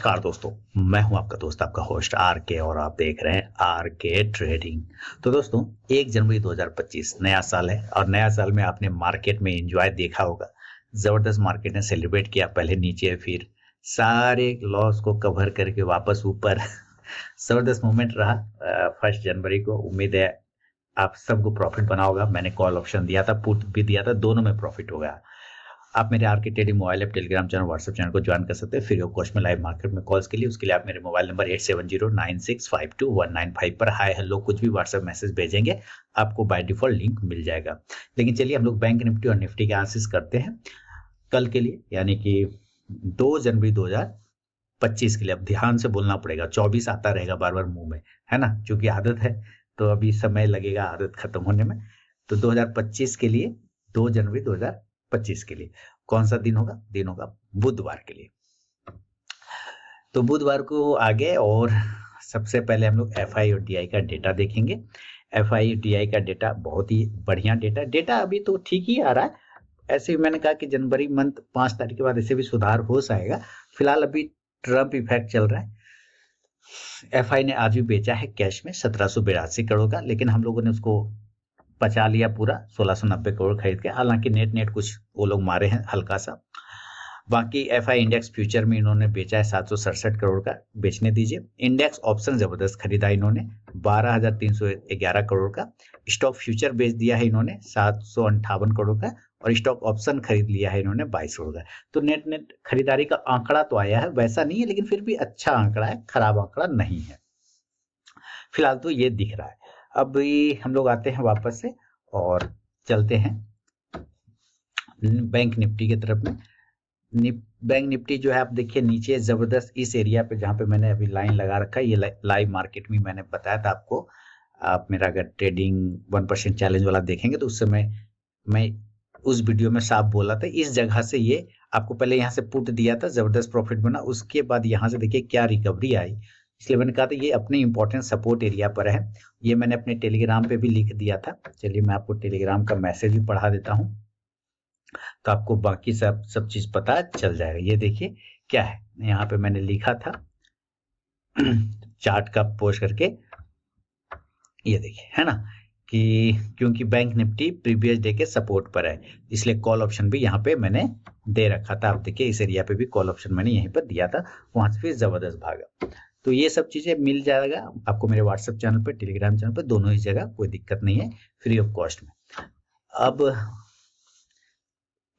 नमस्कार दोस्तों। मैं हूं आपका दोस्त, आपका होस्ट आर के, और आप देख रहे हैं आर के ट्रेडिंग। तो दोस्तों, 1 जनवरी 2025 नया साल है, और नया साल में आपने मार्केट में एंजॉय देखा होगा। जबरदस्त मार्केट ने सेलिब्रेट किया, पहले नीचे फिर सारे लॉस को कवर करके वापस ऊपर। जबरदस्त मोमेंट रहा 1 जनवरी को। उम्मीद है आप सबको प्रॉफिट बना होगा। मैंने कॉल ऑप्शन दिया था, पुट भी दिया था, दोनों में प्रॉफिट हो गया। आप मेरे आर के trading mobile app, Telegram channel, WhatsApp channel को ज्वाइन कर सकते हैं फ्री ऑफ कॉस्ट में लाइव मार्केट में कॉल्स के लिए। उसके लिए आप मेरे मोबाइल नंबर 8709652195 पर हाय हेलो कुछ भी व्हाट्सएप मैसेज भेजेंगे, आपको बाय डिफॉल्ट लिंक मिल जाएगा। लेकिन चलिए हम लोग बैंक निफ्टी और निफ्टी के एनालिसिस करते हैं कल के लिए, यानी कि 2 जनवरी 2025 के लिए। अब ध्यान से बोलना पड़ेगा, 24 आता रहेगा बार बार मुंह में, है ना, क्योंकि आदत है, तो अभी समय लगेगा आदत खत्म होने में। तो 2025 के लिए, 2 जनवरी 2025 के लिए कौन सा दिन होगा? दिन होगा बुधवार के लिए। तो बुधवार को आ गए, और सबसे पहले हम लोग एफआई और डीआई का डेटा देखेंगे। एफआई और डीआई का डेटा बहुत ही बढ़िया डेटा अभी तो ठीक ही आ रहा है। ऐसे भी मैंने कहा कि जनवरी मंथ 5 तारीख के बाद ऐसे भी सुधार हो जाएगा। फिलहाल अभी ट्रम्प इफेक्ट चल रहा है। एफआई ने आज भी बेचा है कैश में 1782 करोड़ का, लेकिन हम लोगों ने उसको बचा लिया पूरा 1690 करोड़ खरीद के। हालांकि नेट कुछ वो लोग मारे हैं हल्का सा। बाकी एफआई इंडेक्स फ्यूचर में इन्होंने बेचा है 767 करोड़ का, बेचने दीजिए। इंडेक्स ऑप्शन जबरदस्त खरीदा इन्होंने 12,311 करोड़ का। स्टॉक फ्यूचर बेच दिया है इन्होंने 758 करोड़ का, और स्टॉक ऑप्शन खरीद लिया है इन्होंने 22 करोड़ का। तो नेट खरीदारी का आंकड़ा तो आया है, वैसा नहीं है, लेकिन फिर भी अच्छा आंकड़ा है, खराब आंकड़ा नहीं है। फिलहाल तो ये दिख रहा है। अब हम लोग आते हैं वापस से और चलते हैं बैंक निफ्टी की तरफ में। बैंक निफ्टी जो है, आप देखिए नीचे जबरदस्त इस एरिया पे, जहां पे मैंने अभी लाइन लगा रखा है, ये लाइव मार्केट में मैंने बताया था आपको। आप मेरा अगर ट्रेडिंग 1% चैलेंज वाला देखेंगे तो उस समय मैं उस वीडियो में साफ बोला था, इस जगह से ये आपको पहले यहाँ से पुट दिया था, जबरदस्त प्रॉफिट बना। उसके बाद यहाँ से देखिए क्या रिकवरी आई, इसलिए मैंने कहा था ये अपने इंपॉर्टेंट सपोर्ट एरिया पर है। ये मैंने अपने टेलीग्राम पे भी लिख दिया था। चलिए मैं आपको टेलीग्राम का मैसेज भी पढ़ा देता हूँ, तो आपको बाकी सब चीज पता चल जाएगा। ये देखिए क्या है, यहाँ पे मैंने लिखा था चार्ट का पोस्ट करके, ये देखिए, है ना, कि क्योंकि बैंक निफ्टी प्रीवियस डे के सपोर्ट पर है, इसलिए कॉल ऑप्शन भी यहाँ पे मैंने दे रखा था। आप देखिए इस एरिया पे भी कॉल ऑप्शन मैंने यहीं पर दिया था, वहां से फिर जबरदस्त भागा। तो ये सब चीजें मिल जाएगा आपको मेरे व्हाट्सएप चैनल पे, टेलीग्राम चैनल पे, दोनों ही जगह, कोई दिक्कत नहीं है, फ्री ऑफ कॉस्ट में। अब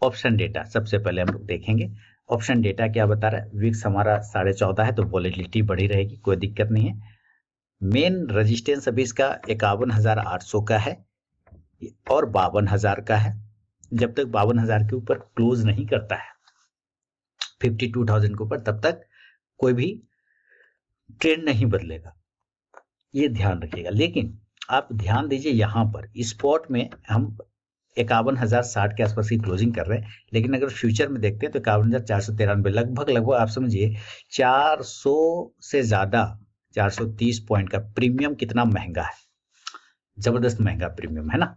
ऑप्शन डेटा सबसे पहले हम लोग देखेंगे। ऑप्शन डेटा क्या बता रहा है? विक्स हमारा 14.5 है, तो वॉलेटिलिटी बढ़ी रहेगी, कोई दिक्कत नहीं है। मेन रेजिस्टेंस अभी इसका 51,800 का है और 52,000 का है। जब तक 52,000 के ऊपर क्लोज नहीं करता है 52,000 के ऊपर, तब तक कोई भी ट्रेंड नहीं बदलेगा, ये ध्यान रखिएगा। लेकिन आप ध्यान दीजिए, यहाँ पर स्पॉट में हम 51,060 के आसपास की क्लोजिंग कर रहे हैं, लेकिन अगर फ्यूचर में देखते हैं तो 51,493, लगभग आप समझिए 400 से ज्यादा, 430 पॉइंट का प्रीमियम। कितना महंगा है, जबरदस्त महंगा प्रीमियम है ना।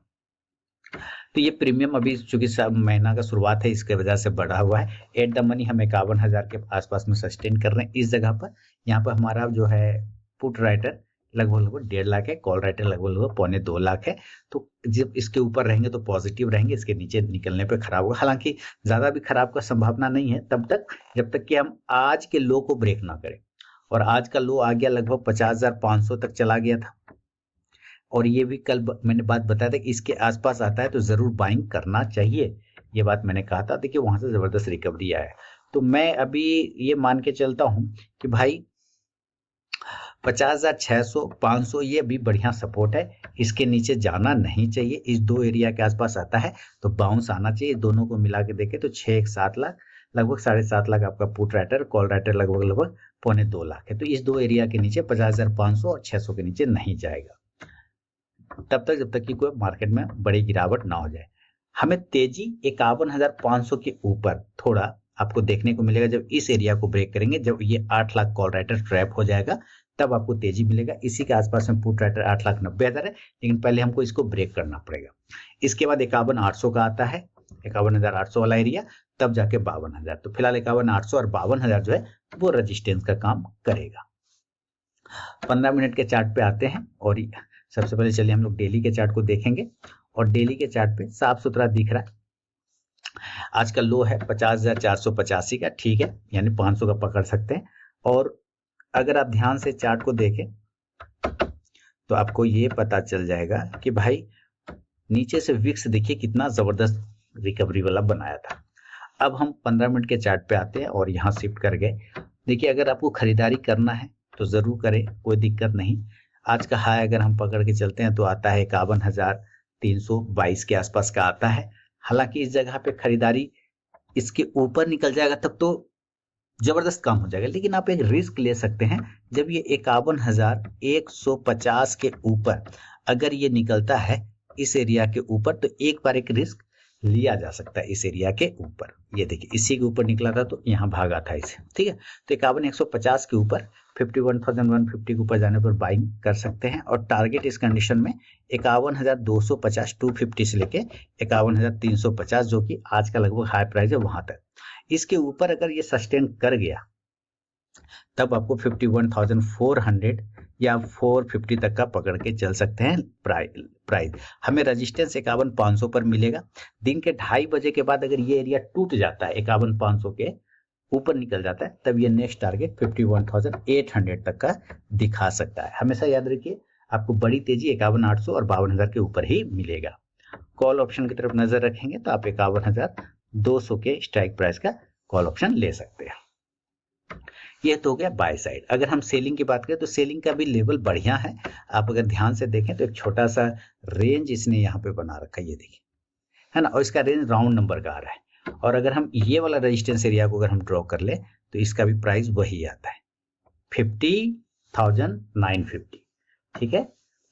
तो ये प्रीमियम अभी चूंकि महीना का शुरुआत है, इसके वजह से बढ़ा हुआ है। एट द मनी हम 51,000 के आसपास में सस्टेन कर रहे हैं इस जगह पर। यहाँ पर हमारा जो है पुट राइटर लगभग 1.5 लाख है, कॉल राइटर लगभग 1.25 लाख है। तो जब इसके ऊपर रहेंगे तो पॉजिटिव रहेंगे, इसके नीचे निकलने पे खराब होगा। हालांकि ज्यादा भी खराब का संभावना नहीं है तब तक, जब तक कि हम आज के लो को ब्रेक ना करें। और आज का लो आ गया लगभग 50,500 तक चला गया था, और ये भी कल मैंने बात बताया था कि इसके आसपास आता है तो जरूर बाइंग करना चाहिए, ये बात मैंने कहा था। देखिए वहां से जबरदस्त रिकवरी आया है, तो मैं अभी ये मान के चलता हूं कि भाई 50,600 500 ये भी बढ़िया सपोर्ट है, इसके नीचे जाना नहीं चाहिए। इस दो एरिया के आसपास आता है तो बाउंस आना चाहिए। दोनों को मिला के देखें तो 6-7 लाख, लगभग 7.5 लाख आपका पुट राइटर, कॉल राइटर लगभग 1.25 लाख है। तो इस दो एरिया के नीचे 50,500 और 600 के नीचे नहीं जाएगा तब तक, जब तक कि कोई मार्केट में बड़ी गिरावट ना हो जाए। हमें तेजी 51,500 के ऊपर थोड़ा आपको देखने को मिलेगा, जब इस एरिया को ब्रेक करेंगे, जब ये 8 लाख कॉल राइटर ट्रैप हो जाएगा, तब आपको तेजी मिलेगा। इसी के आसपास में पुट राइटर 8,90,000 है, लेकिन पहले हमको इसको ब्रेक करना पड़ेगा। इसके बाद 51,800 का आता है, 51,800 वाला एरिया, तब जाके 52,000। तो फिलहाल 51,800 और 52,000 जो है वो रेजिस्टेंस का काम करेगा। 15 मिनट के चार्ट पे आते हैं और सबसे पहले चलिए हम लोग डेली के चार्ट को देखेंगे। और डेली के चार्ट पे साफ सुथरा दिख रहा है। आज का लो है 50,485 का, ठीक है, यानी 500 का पकड़ सकते हैं। और अगर आप ध्यान से चार्ट को देखें तो आपको ये पता चल जाएगा कि भाई नीचे से विक्स देखिए कितना जबरदस्त रिकवरी वाला बनाया था। अब हम 15 मिनट के चार्ट पे आते हैं और यहाँ शिफ्ट कर गए। देखिए अगर आपको खरीदारी करना है तो जरूर करें, कोई दिक्कत नहीं। आज का हाई अगर हम पकड़ के चलते हैं तो आता है 51,322 के आसपास का आता है। हालांकि इस जगह पे खरीदारी इसके ऊपर निकल जाएगा तब तो जबरदस्त काम हो जाएगा, लेकिन आप एक रिस्क ले सकते हैं। जब ये 51,150 के ऊपर अगर ये निकलता है इस एरिया के ऊपर, तो एक बार एक रिस्क लिया जा सकता है इस एरिया के ऊपर। ये देखिए इसी के ऊपर निकला था तो यहाँ भागा था इसे, ठीक है। तो 51,150 के ऊपर 51,150 के ऊपर जाने पर बाइंग कर सकते हैं। और टारगेट इस कंडीशन में 51,250 250 से लेके 51,350 जो कि आज का लगभग हाई प्राइस है वहां तक। इसके ऊपर अगर ये सस्टेन कर गया तब आपको 51,400 या 450 तक का पकड़ के चल सकते हैं प्राइस। हमें रेजिस्टेंस 51,500 पर मिलेगा। दिन के 2:30 बजे के बाद अगर ये एरिया टूट जाता है 51,500 के ऊपर निकल जाता है तब ये नेक्स्ट टारगेट 51,800 तक का दिखा सकता है। हमेशा याद रखिए आपको बड़ी तेजी 51,800 और 52,000 के ऊपर ही मिलेगा। कॉल ऑप्शन की तरफ नजर रखेंगे तो आप 51,200 के स्ट्राइक प्राइस का कॉल ऑप्शन ले सकते हैं। ये तो हो गया बाय साइड। अगर हम सेलिंग की बात करें तो सेलिंग का भी लेवल बढ़िया है। आप अगर ध्यान से देखें तो एक छोटा सा रेंज इसने यहाँ पे बना रखा है, ये देखिए, है ना। और इसका रेंज राउंड नंबर का आ रहा है। और अगर हम ये वाला रेजिस्टेंस एरिया को अगर हम ड्रॉ कर ले तो इसका भी प्राइस वही आता है 50,950, ठीक है।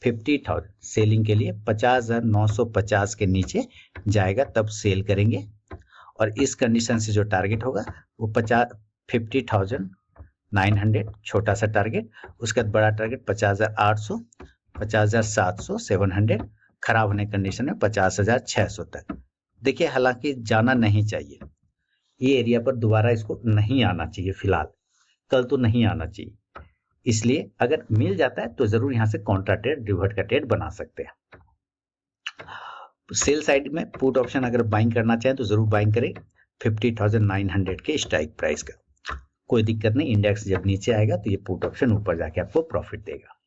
50,000 सेलिंग के लिए 50,950 के नीचे जाएगा तब सेल करेंगे। और इस कंडीशन से जो टारगेट होगा वो 50,900 छोटा सा टारगेट, उसके बाद बड़ा टारगेट 50,800, 50,700, 700, खराब होने कंडीशन में 50,600 तक। देखिए हालांकि जाना नहीं चाहिए, ये एरिया पर दोबारा इसको नहीं आना चाहिए, फिलहाल कल तो नहीं आना चाहिए। इसलिए अगर मिल जाता है तो जरूर यहाँ से कॉन्ट्रा ट्रेड, रिवर्ट का ट्रेड बना सकते हैं। सेल साइड में पुट ऑप्शन अगर बाइंग करना चाहें तो जरूर बाइंग करें 50,900 के स्ट्राइक प्राइस का। कोई दिक्कत नहीं, इंडेक्स जब नीचे आएगा तो ये पुट ऑप्शन ऊपर जाके आपको प्रॉफिट देगा।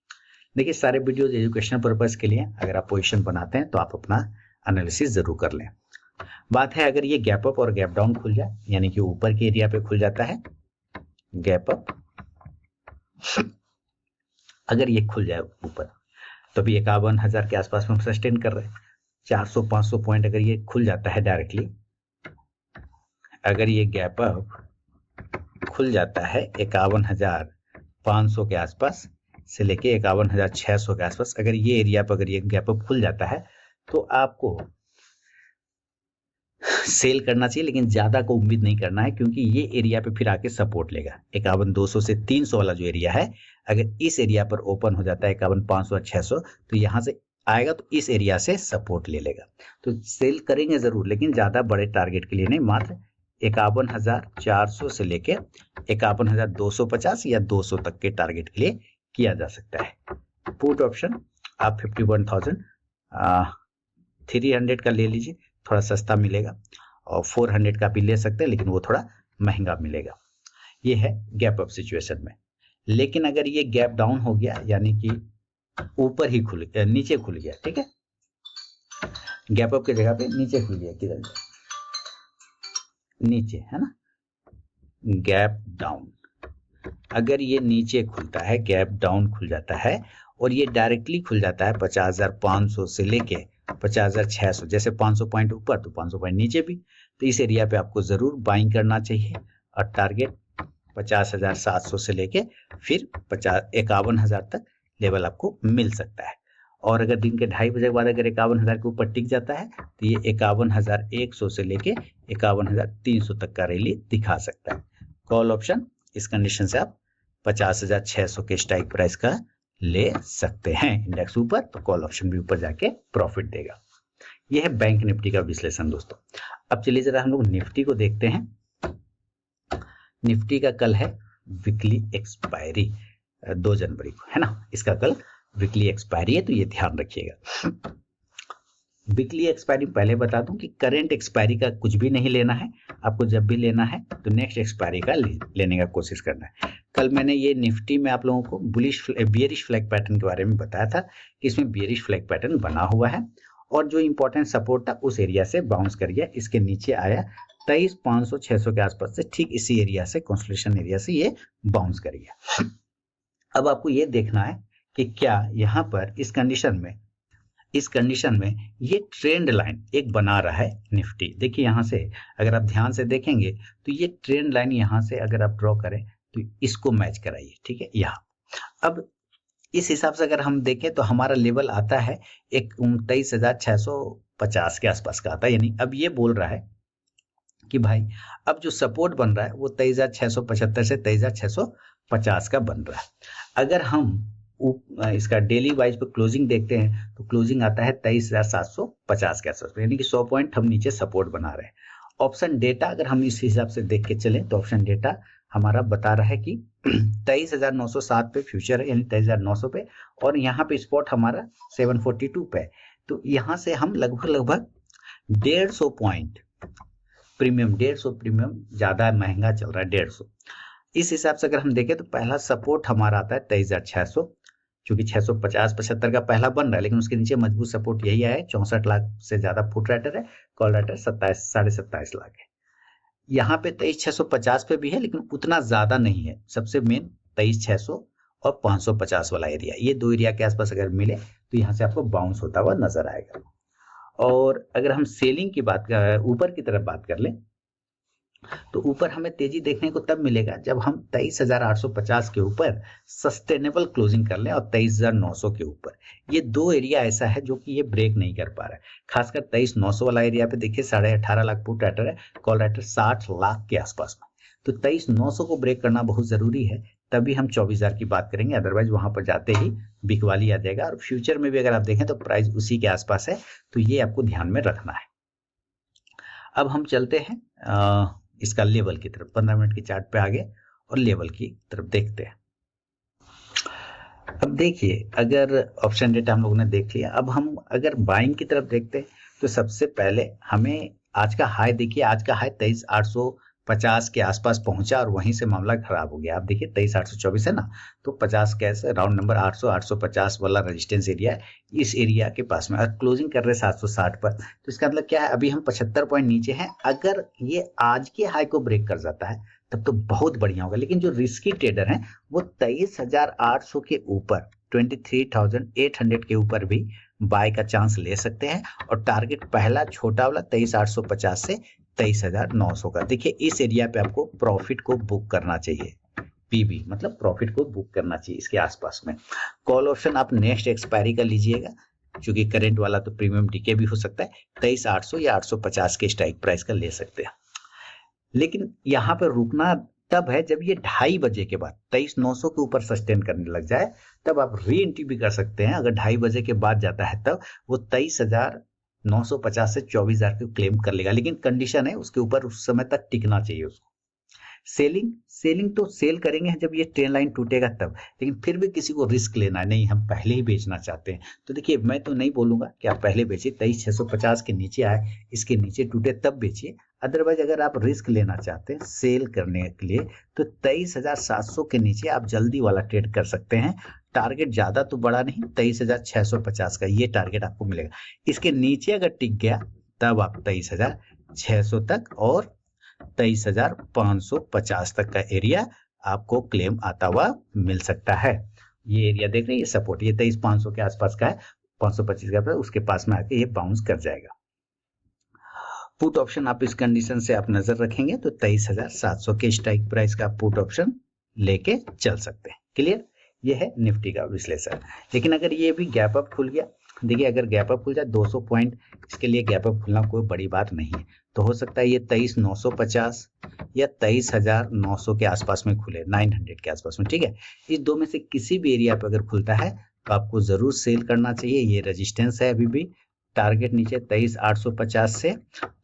देखिए सारे वीडियोज एजुकेशनल पर्पज के लिए, अगर आप पोजीशन बनाते हैं तो आप अपना एनालिसिस जरूर कर लें। बात है अगर ये गैप अप और गैप डाउन खुल जाए, यानी कि ऊपर के एरिया पे खुल जाता है गैप अप, अगर ये खुल जाए ऊपर तो भी 51,000 के आसपास में सस्टेन कर रहे हैं। 400-500 पॉइंट अगर ये खुल जाता है डायरेक्टली, अगर ये गैप अप खुल जाता है 51,500 के आसपास से लेके 51,600 के आसपास, अगर ये एरिया पर अगर ये गैप अप खुल जाता है तो आपको सेल करना चाहिए, लेकिन ज्यादा को उम्मीद नहीं करना है क्योंकि ये एरिया पे फिर आके सपोर्ट लेगा। 51,200 से 300 वाला जो एरिया है, अगर इस एरिया पर ओपन हो जाता है 51,500 और 600 तो यहाँ से आएगा तो इस एरिया से सपोर्ट ले लेगा। तो सेल करेंगे जरूर, लेकिन ज्यादा बड़े टारगेट के लिए नहीं, मात्र 51,400 से लेके 51,250 या 200 तक के टारगेट के लिए किया जा सकता है। पुट ऑप्शन आप 51,300 का ले लीजिए, थोड़ा सस्ता मिलेगा, और 400 का भी ले सकते हैं लेकिन वो थोड़ा महंगा मिलेगा। ये है गैप अप सिचुएशन में। लेकिन अगर ये गैप डाउन हो गया, यानी कि ऊपर ही नीचे खुल गया, ठीक है, गैप अप की जगह पे नीचे खुल गया, किधर नीचे, है ना, गैप डाउन। अगर ये नीचे खुलता है, गैप डाउन खुल जाता है और ये डायरेक्टली खुल जाता है 50,500 से लेके 50,600, जैसे 500 पॉइंट ऊपर तो 500 पॉइंट नीचे भी, तो इस एरिया पे आपको जरूर बाइंग करना चाहिए। और टारगेट 50,700 से लेके फिर 51,000 तक लेवल आपको मिल सकता है। और अगर दिन के 2:30 बजे के बाद अगर 51,000 के ऊपर टिक जाता है तो ये 51,100 से लेके 51,300 तक का रैली दिखा सकता है। कॉल ऑप्शन इस कंडीशन से आप 50,600 के स्ट्राइक प्राइस का ले सकते हैं। इंडेक्स ऊपर तो कॉल ऑप्शन भी ऊपर जाके प्रॉफिट देगा। ये है बैंक निफ्टी का विश्लेषण दोस्तों। अब चलिए जरा हम लोग निफ्टी को देखते हैं। निफ्टी का कल है वीकली एक्सपायरी 2 जनवरी को, है ना, इसका कल वीकली एक्सपायरी है, तो ये ध्यान रखिएगा। वीकली एक्सपायरी पहले बता दूं कि करंट एक्सपायरी का कुछ भी नहीं लेना है आपको। जब भी लेना है तो नेक्स्ट एक्सपायरी का लेने का कोशिश करना है। कल मैंने ये निफ्टी में आप लोगों को बियरिश फ्लैग पैटर्न के बारे में बताया था कि इसमें बियरिश फ्लैग पैटर्न बना हुआ है और जो इंपॉर्टेंट सपोर्ट था उस एरिया से बाउंस कर गया, इसके नीचे आया 23,500-600 के आसपास से, ठीक इसी एरिया से, कंसोलिडेशन एरिया से ये बाउंस कर गया। अब आपको ये देखना है कि क्या यहाँ पर इस कंडीशन में ये ट्रेंड लाइन एक बना रहा है निफ्टी। देखिए यहाँ से अगर आप ध्यान से देखेंगे तो ये ट्रेंड लाइन यहाँ से अगर आप ड्रॉ करें तो इसको मैच कराइए, ठीक है, यहाँ। अब इस हिसाब से अगर हम देखें तो हमारा लेवल आता है एक 29,650 के आसपास का आता है। यानी अब ये बोल रहा है कि भाई अब जो सपोर्ट बन रहा है वो 23,675 से 23,650 का बन रहा है। अगर हम इसका डेली वाइज पे क्लोजिंग देखते हैं तो क्लोजिंग आता है 23,750 के आसपास, यानी कि 100 पॉइंट हम नीचे सपोर्ट बना रहे हैं। ऑप्शन डेटा अगर हम इस हिसाब से देख के चलें तो ऑप्शन डेटा हमारा बता रहा है कि 23,907 पे फ्यूचर है, यानी 23,900 पे, और यहाँ पे स्पॉट हमारा 742 पे। तो यहाँ से हम लगभग 150 पॉइंट प्रीमियम, 150 प्रीमियम, ज्यादा महंगा चल रहा है 150। इस हिसाब से अगर हम देखें तो पहला सपोर्ट हमारा आता है 23,600, क्योंकि 650-75 का पहला बन रहा है, लेकिन उसके नीचे मजबूत सपोर्ट यही आया है। 64 लाख से ज्यादा फुट राइटर है, कॉल राइटर 27-27.5 लाख है। यहाँ पे 23,650 पे भी है, लेकिन उतना ज्यादा नहीं है। सबसे मेन 23,600 और 550 वाला एरिया, ये दो एरिया के आसपास अगर मिले तो यहाँ से आपको बाउंस होता हुआ नजर आएगा। और अगर हम सेलिंग की बात ऊपर की तरफ बात कर लें तो ऊपर हमें तेजी देखने को तब मिलेगा जब हम 23,850 के ऊपर सस्टेनेबल क्लोजिंग कर लें और 23,900 के ऊपर। ये दो एरिया ऐसा है जो कि ये ब्रेक नहीं कर पा रहा है। खासकर 23,900 वाला एरिया पे देखिए 18.5 लाख पुट राइटर है, कॉल राइटर 60 लाख के आसपास में। तो 23,900 को ब्रेक करना बहुत जरूरी है, तभी हम 24,000 की बात करेंगे। अदरवाइज वहां पर जाते ही बिकवाली आ जाएगा। और फ्यूचर में भी अगर आप देखें तो प्राइस उसी के आसपास है, तो ये आपको ध्यान में रखना है। अब हम चलते हैं इसका लेवल की तरफ, 15 मिनट की चार्ट पे आगे और लेवल की तरफ देखते हैं। अब देखिए अगर ऑप्शन डेटा हम लोगों ने देख लिया, अब हम अगर बाइंग की तरफ देखते हैं तो सबसे पहले हमें आज का हाई देखिए, आज का हाई 23,850 के आसपास पहुंचा और वहीं से मामला खराब हो गया। आप देखिए 23,824 है ना, तो 50 कैसे राउंड नंबर 800-850 वाला रेजिस्टेंस एरिया है, इस एरिया के पास में क्लोजिंग कर रहे 760 पर। तो इसका मतलब क्या है, अभी हम 75 पॉइंट नीचे हैं। अगर ये आज के हाई को ब्रेक कर जाता है तब तो बहुत बढ़िया होगा। लेकिन जो रिस्की ट्रेडर हैं वो 23,800 के ऊपर 23,800 के ऊपर भी बाय का चांस ले सकते हैं। और टारगेट पहला छोटा वाला 23,850 से 23,900 का। देखिए इस एरिया पे आपको प्रॉफिट को बुक करना चाहिए, पीबी मतलब प्रॉफिट को बुक करना चाहिए इसके आसपास में। कॉल ऑप्शन आप नेक्स्ट एक्सपायरी का लीजिएगा, क्योंकि करंट वाला तो प्रीमियम डीके भी हो सकता है। 23,800 या 850 के स्ट्राइक प्राइस का ले सकते हैं। लेकिन यहाँ पर रुकना तब है जब ये 2:30 बजे के बाद 23,900 के ऊपर सस्टेन करने लग जाए, तब आप री एंट्री भी कर सकते हैं। अगर 2:30 बजे के बाद जाता है तब वो 23,950 से 24,000 को क्लेम कर लेगा। लेकिन कंडीशन है उसके ऊपर उस समय तक टिकना चाहिए उसको। सेलिंग तो सेल करेंगे जब ये ट्रेन लाइन टूटेगा तब, लेकिन फिर भी किसी को रिस्क लेना है, नहीं हम पहले ही बेचना चाहते हैं। तो देखिए मैं तो नहीं बोलूंगा कि आप पहले बेचिए, 23,650 के नीचे आए, इसके नीचे टूटे तब बेचिए। अदरवाइज अगर आप रिस्क लेना चाहते हैं सेल करने के लिए तो 23,700 के नीचे आप जल्दी वाला ट्रेड कर सकते हैं। टारगेट ज्यादा तो बड़ा नहीं, 23,650 का ये टारगेट आपको मिलेगा। इसके नीचे अगर टिक गया तब आप 23,600 तक और 23,550 तक का एरिया आपको क्लेम आता हुआ मिल सकता है। ये एरिया देख रहे हैं, ये सपोर्ट ये 23,500 के आसपास का है, 525 का, उसके पास में आके ये बाउंस कर जाएगा। पुट ऑप्शन आप इस कंडीशन से आप नजर रखेंगे तो 23,700 के स्ट्राइक प्राइस का पुट ऑप्शन लेके चल सकते हैं। क्लियर, ये है निफ्टी का विश्लेषण। लेकिन अगर ये भी गैप अप खुल गया, देखिए अगर गैप अप खुल जाए 200 पॉइंट, इसके लिए गैप अप खुलना कोई बड़ी बात नहीं है। तो हो सकता है ये 23,950 या 23,900 के आसपास में खुले, 900 के आसपास में, ठीक है। इस दो में से किसी भी एरिया पे अगर खुलता है तो आपको जरूर सेल करना चाहिए। ये रेजिस्टेंस है अभी भी, टारगेट नीचे 23,850 से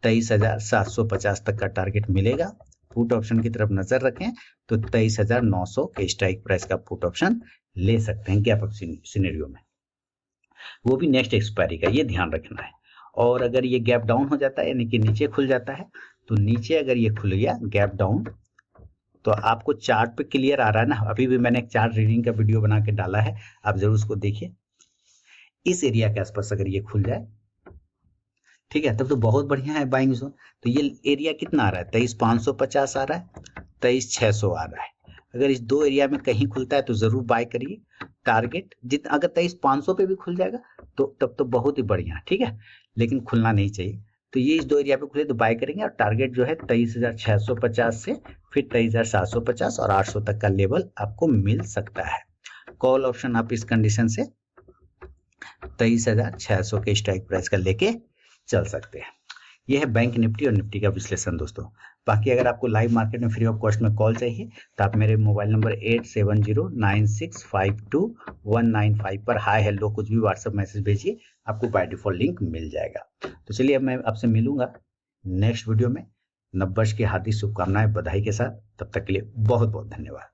23,750 तक का टारगेट मिलेगा। पुट ऑप्शन की तरफ नजर रखें तो 23,900 के स्ट्राइक प्राइस का पुट ऑप्शन ले सकते हैं गैप अप सिनेरियो में, वो भी नेक्स्ट एक्सपायरी का, ये ध्यान रखना है। और अगर ये गैप डाउन हो जाता है यानी कि नीचे खुल जाता है, तो नीचे अगर ये खुल गया गैप डाउन, तो आपको चार्ट पे क्लियर आ रहा है ना, अभी भी मैंने एक चार्ट रीडिंग का वीडियो बना के डाला है, आप जरूर उसको देखिए। इस एरिया के आसपास अगर ये खुल जाए, ठीक है, तब तो बहुत बढ़िया है बाइंग जोन। तो ये एरिया कितना आ रहा है, 23,550 आ रहा है, 23,600 आ रहा है। अगर इस दो एरिया में कहीं खुलता है तो जरूर बाय करिए। टारगेट जितना, अगर 23,500 पे भी खुल जाएगा तो तब तो बहुत ही बढ़िया, ठीक है, लेकिन खुलना नहीं चाहिए। तो ये इस दो एरिया पे खुले तो बाय करेंगे, और टारगेट जो है 23,650 से फिर 23,750 और 800 तक का लेवल आपको मिल सकता है। कॉल ऑप्शन आप इस कंडीशन से 23,600 के स्ट्राइक प्राइस का लेके चल सकते हैं। यह है बैंक निफ्टी और निफ्टी का विश्लेषण दोस्तों। बाकी अगर आपको लाइव मार्केट में फ्री ऑफ कॉस्ट में कॉल चाहिए तो आप मेरे मोबाइल नंबर 8709652195 पर हाय हेलो कुछ भी व्हाट्सएप मैसेज भेजिए, आपको बाय डिफॉल्ट लिंक मिल जाएगा। तो चलिए अब मैं आपसे मिलूंगा नेक्स्ट वीडियो में। नववर्ष की हार्दिक शुभकामनाएं, बधाई के साथ। तब तक के लिए बहुत बहुत धन्यवाद।